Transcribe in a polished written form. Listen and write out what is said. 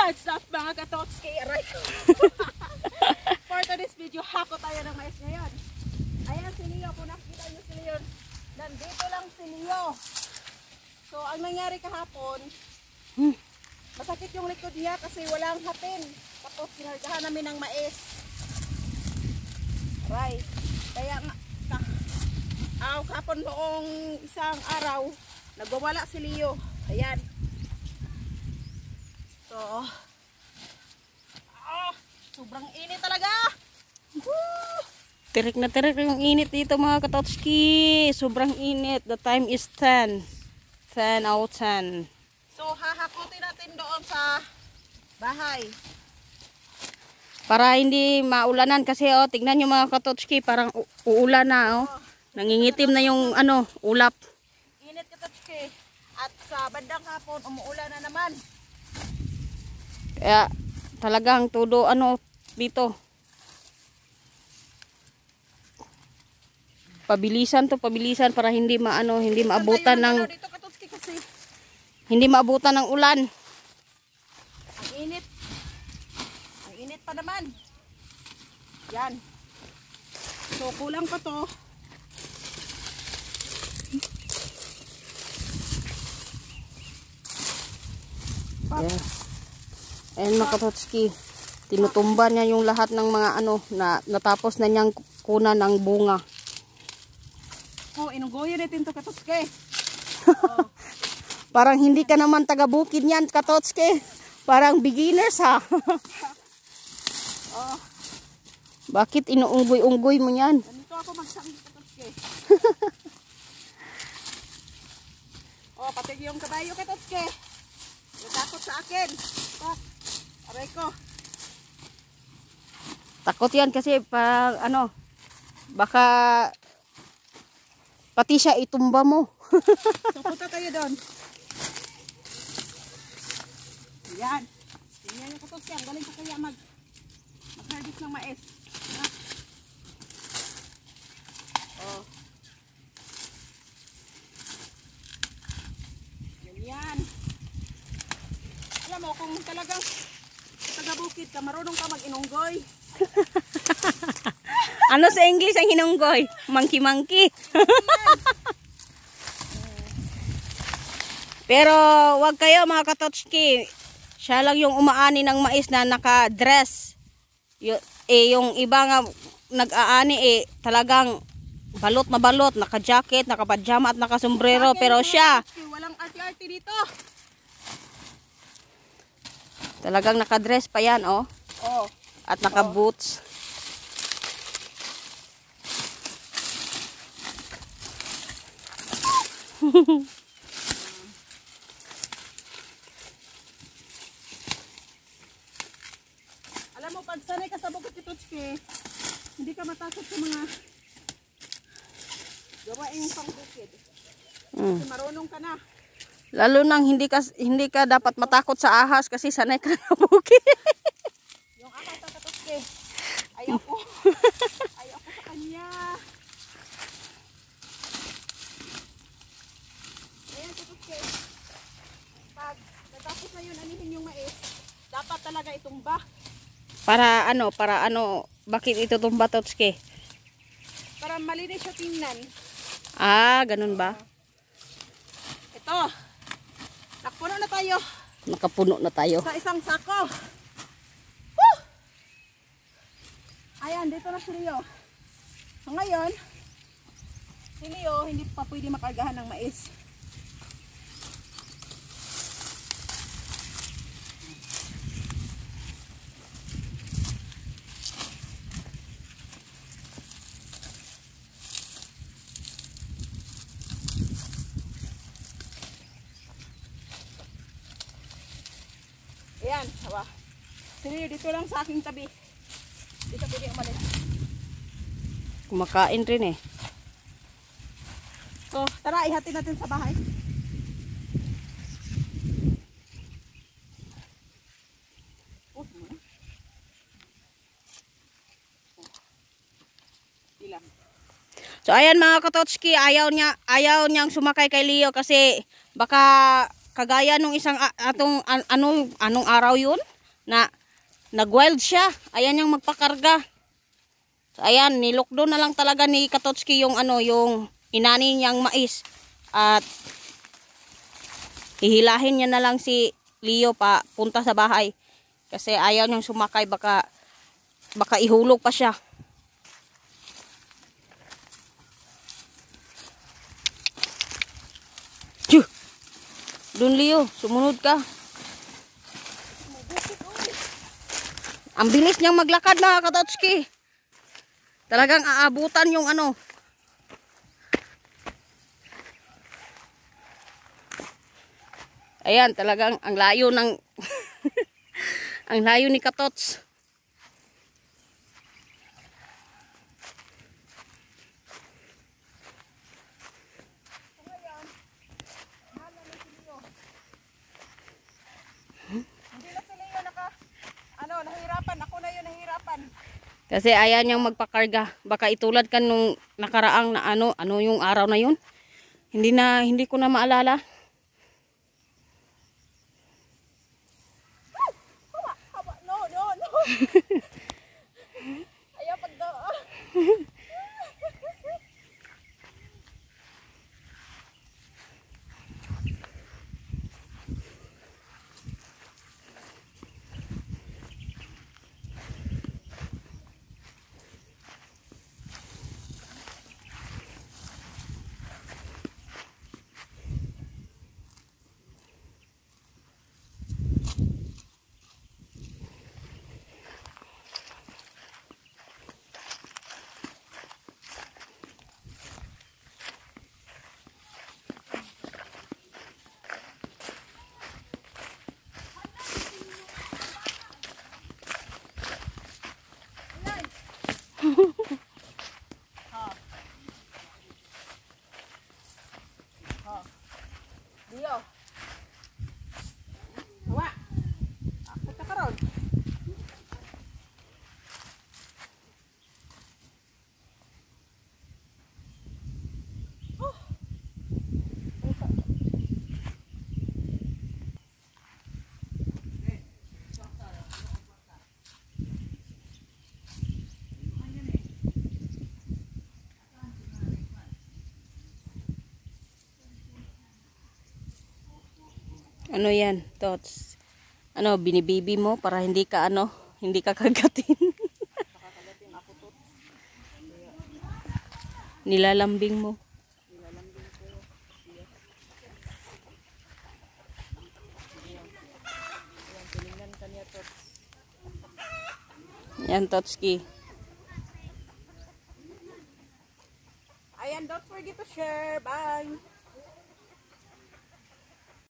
What's up mga katotski? Aray ko. For today's video, hako tayo ng mais ngayon. Ayan si Leo, kung nakikita nyo si Leo, nandito lang si Leo. So ang nangyari kahapon, masakit yung likod niya kasi walang hapin. Tapos sinargahan namin ng mais. Aray. Kaya nga, kahapon noong isang araw, nagwawala si Leo. Ayan. So, sobrang init talaga. Woo! Tirik na tirik yung init dito mga katotski. Sobrang init. The time is 10. 10 out 10. So, hahakutin natin doon sa bahay. Para hindi maulanan kasi tignan nyo mga katotski, parang uulan na nangingitim na yung ulap. Init katotski. At sa bandang hapon, umuulan na naman. Kaya talagang todo dito. Pabilisan para hindi maabutan ng dito katotski kasi hindi maabutan ng ulan. Ang init. Ang init pa naman. Yan. So kulang pa to. Yeah. And mga katotski, tinutumba niya yung lahat ng mga na natapos na niyang kunan ng bunga. Inunggoyo natin to katotski. Parang hindi ka naman taga-bukid niyan katotski. Parang beginners ha. Bakit inuunggoy-unggoy mo yan? Ganito ako magsangit katotski. Pati yung kabayo katotski. Natakot sa akin. Aray ko. Takot yan kasi parang baka pati siya itumba mo. So punta tayo doon. Yan. Tingnan yung katotski. Ang galing ko kaya mag-harvest ng mais. Yan. Alam mo, kung talagang taga-bukid ka, marunong ka mag-inunggoy. Ano sa English ang hinunggoy? Monkey. Pero wag kayo mga katotski. Siya lang yung umaani ng mais na naka-dress. Yung iba nga nag-aani talagang balot na balot, naka-jacket, naka-pajama at naka-sombrero. Pero siya walang arty-arty dito. talagang naka-dress pa yan at naka-boots. Alam mo, pag sanay ka sa bukid katotski, hindi ka matakot sa mga gawaing pangbukid. Kasi marunong ka na. Lalo nang hindi ka dapat matakot sa ahas kasi sanay ka na bukid. Yung ahas na katotski, ayaw ko. Ayaw ko sa kanya. Ayan katotski. Pag natapos na yun, anihin yung mais, dapat talaga itumba. Para bakit ito tumba totski? Para malinis siya tingnan. Ganun ba? Ito. Nakpuno na tayo. Nakapuno na tayo. Sa isang sako. Woo! Ayan, dito na si Leo. So ngayon, si Leo hindi pa pwede makargahan ng mais. Ayan, hawa. Si Leo dito lang sa aking tabi. Dito pwede umalis. Kumakain rin eh. So, tara, ihati natin sa bahay. So ayan mga katotski, ayaw niyang sumakay kay Leo kasi baka kagaya nung isang anong araw yun? na nag-wild siya. Ayan yung magpakarga. So, ayan, nilokdo na lang talaga ni Katotski yung ano, yung inani niyang mais. At hihilahin niya na lang si Leo pa punta sa bahay. Kasi ayaw niyang sumakay, baka ihulog pa siya. Dun Leo, sumunod ka. Ang bilis niyang maglakad mga Katotski. Talagang aabutan yung ano. Ayan, talagang ang layo ng ang layo ni Katots. Hindi na si Leo nahirapan. Ako na yun nahirapan. Kasi ayan niyang magpakarga. Baka itulad ka nung nakaraang na ano yung araw na yun. Hindi ko na maalala. No. Ayaw pagdaan. Leo. Hawa. Ako ta karon. Ano yan, Tots? Ano, binibibi mo para hindi ka kagatin. Nilalambing mo. Yan, Totski. Ayan, don't forget to share. Bye.